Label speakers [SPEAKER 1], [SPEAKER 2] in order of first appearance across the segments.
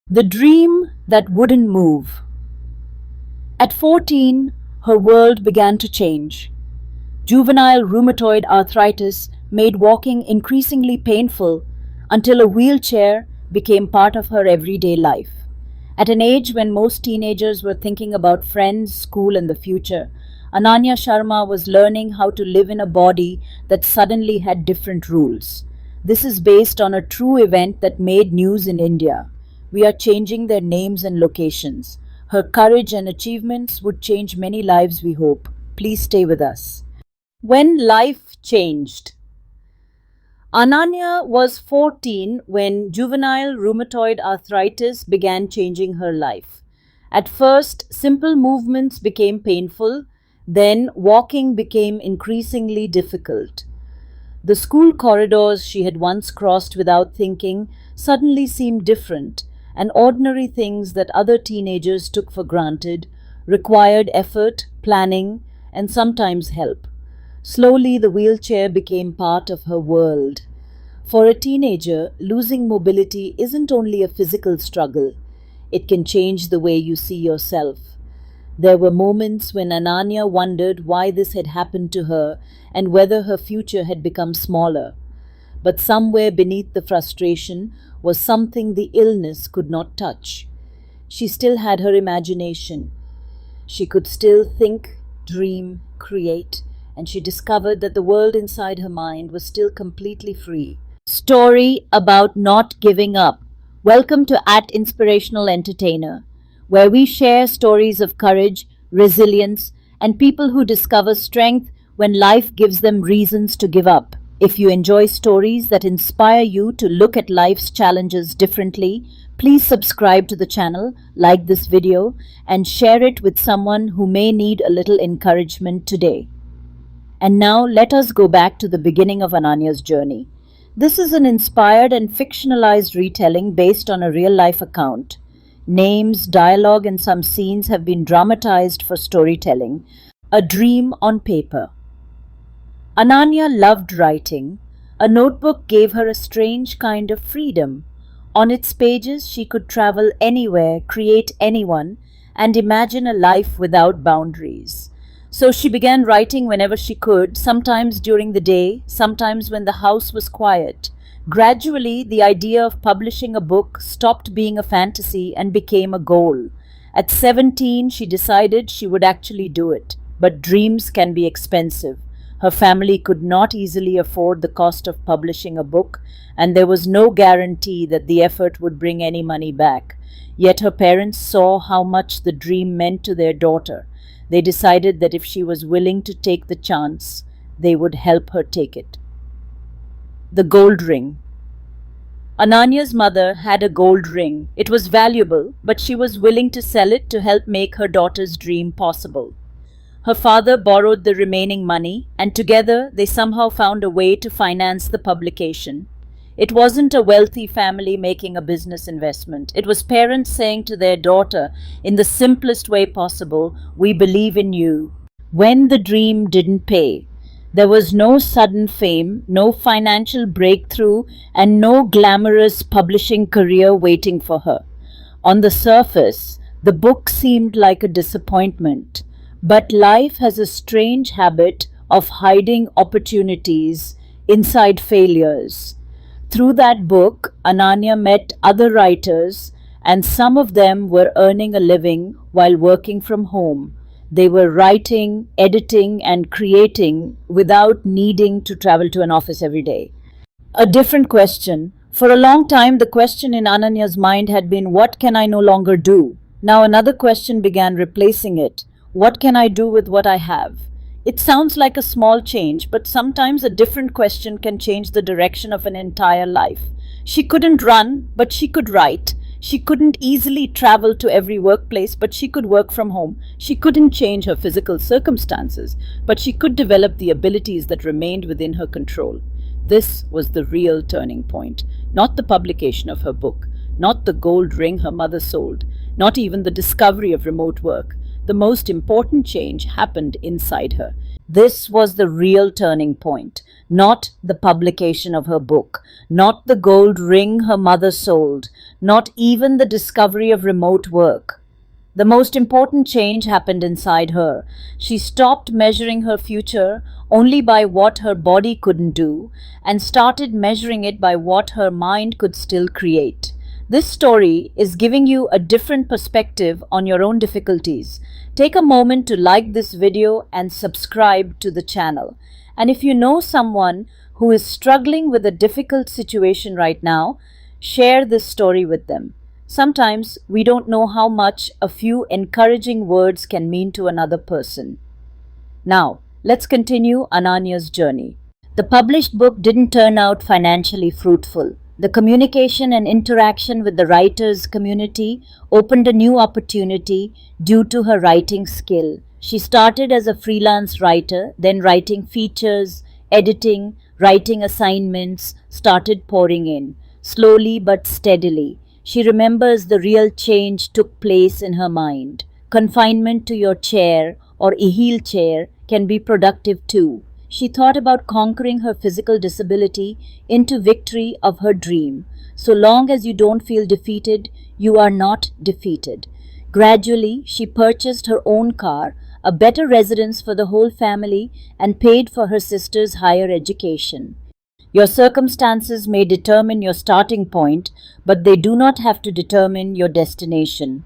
[SPEAKER 1] The dream that wouldn't move. At 14, her world began to change. Juvenile rheumatoid arthritis made walking increasingly painful until a wheelchair became part of her everyday life. At an age when most teenagers were thinking about friends, school, and the future, Ananya Sharma was learning how to live in a body that suddenly had different rules. This is based on a true event that made news in India. We are changing their names and locations. Her courage and achievements would change many lives, we hope. Please stay with us. When life changed. Ananya was 14 when juvenile rheumatoid arthritis began changing her life. At first, simple movements became painful, then, walking became increasingly difficult. The school corridors she had once crossed without thinking suddenly seemed different, and ordinary things that other teenagers took for granted required effort, planning, and sometimes help. Slowly, the wheelchair became part of her world. For a teenager, losing mobility isn't only a physical struggle, it can change the way you see yourself. There were moments when Ananya wondered why this had happened to her and whether her future had become smaller. But somewhere beneath the frustration was something the illness could not touch. She still had her imagination. She could still think, dream, create, and she discovered that the world inside her mind was still completely free. Story about not giving up. Welcome to At Inspirational Entertainer, where we share stories of courage, resilience, and people who discover strength when life gives them reasons to give up. If you enjoy stories that inspire you to look at life's challenges differently, please subscribe to the channel, like this video, and share it with someone who may need a little encouragement today. And now let us go back to the beginning of Ananya's journey. This is an inspired and fictionalized retelling based on a real-life account. Names, dialogue, and some scenes have been dramatized for storytelling. A dream on paper. Ananya loved writing. A notebook gave her a strange kind of freedom. On its pages, she could travel anywhere, create anyone, and imagine a life without boundaries. So she began writing whenever she could, sometimes during the day, sometimes when the house was quiet. Gradually, the idea of publishing a book stopped being a fantasy and became a goal. At 17, she decided she would actually do it. But dreams can be expensive. Her family could not easily afford the cost of publishing a book, and there was no guarantee that the effort would bring any money back. Yet her parents saw how much the dream meant to their daughter. They decided that if she was willing to take the chance, they would help her take it. The gold ring. Ananya's mother had a gold ring. It was valuable, but she was willing to sell it to help make her daughter's dream possible. Her father borrowed the remaining money, and together they somehow found a way to finance the publication. It wasn't a wealthy family making a business investment. It was parents saying to their daughter, in the simplest way possible, "We believe in you." When the dream didn't pay, there was no sudden fame, no financial breakthrough, and no glamorous publishing career waiting for her. On the surface, the book seemed like a disappointment. But life has a strange habit of hiding opportunities inside failures. Through that book, Ananya met other writers, and some of them were earning a living while working from home. They were writing, editing, and creating without needing to travel to an office every day. A different question. For a long time, the question in Ananya's mind had been, what can I no longer do? Now another question began replacing it. What can I do with what I have? It sounds like a small change, but sometimes a different question can change the direction of an entire life. She couldn't run, but she could write. She couldn't easily travel to every workplace, but she could work from home. She couldn't change her physical circumstances, but she could develop the abilities that remained within her control. This was the real turning point, not the publication of her book, not the gold ring her mother sold, not even the discovery of remote work. The most important change happened inside her. This was the real turning point. not the publication of her book, not the gold ring her mother sold, not even the discovery of remote work. The most important change happened inside her. She stopped measuring her future only by what her body couldn't do and started measuring it by what her mind could still create. This story is giving you a different perspective on your own difficulties. Take a moment to like this video and subscribe to the channel. And if you know someone who is struggling with a difficult situation right now, share this story with them. Sometimes we don't know how much a few encouraging words can mean to another person. Now, let's continue Ananya's journey. The published book didn't turn out financially fruitful. The communication and interaction with the writers' community opened a new opportunity due to her writing skill. She started as a freelance writer, then writing features, editing, writing assignments, started pouring in. Slowly but steadily, she remembers the real change took place in her mind. Confinement to your chair or a heel chair can be productive too. She thought about conquering her physical disability into victory of her dream. So long as you don't feel defeated, you are not defeated. Gradually, she purchased her own car, a better residence for the whole family, and paid for her sister's higher education. Your circumstances may determine your starting point, but they do not have to determine your destination.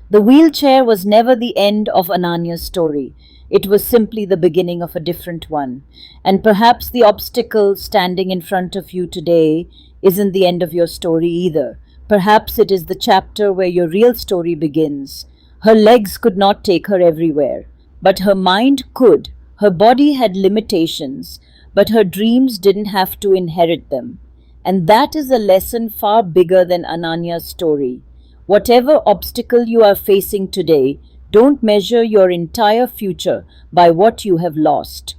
[SPEAKER 1] The wheelchair was never the end of Ananya's story. It was simply the beginning of a different one. And perhaps the obstacle standing in front of you today isn't the end of your story either. Perhaps it is the chapter where your real story begins. Her legs could not take her everywhere, but her mind could. Her body had limitations, but her dreams didn't have to inherit them. And that is a lesson far bigger than Ananya's story. Whatever obstacle you are facing today, don't measure your entire future by what you have lost.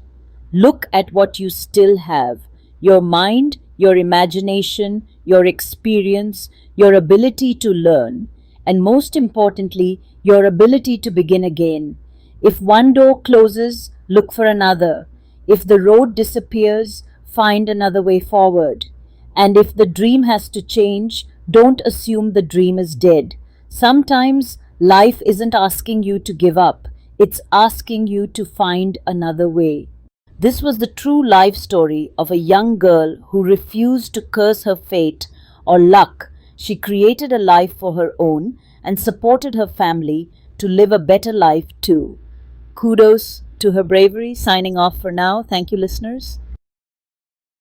[SPEAKER 1] Look at what you still have. Your mind, your imagination, your experience, your ability to learn, and most importantly, your ability to begin again. If one door closes, look for another. If the road disappears, find another way forward. And if the dream has to change, don't assume the dream is dead. Sometimes life isn't asking you to give up, it's asking you to find another way. This was the true life story of a young girl who refused to curse her fate or luck. She created a life for her own and supported her family to live a better life too. Kudos to her bravery. Signing off for now. Thank you, listeners.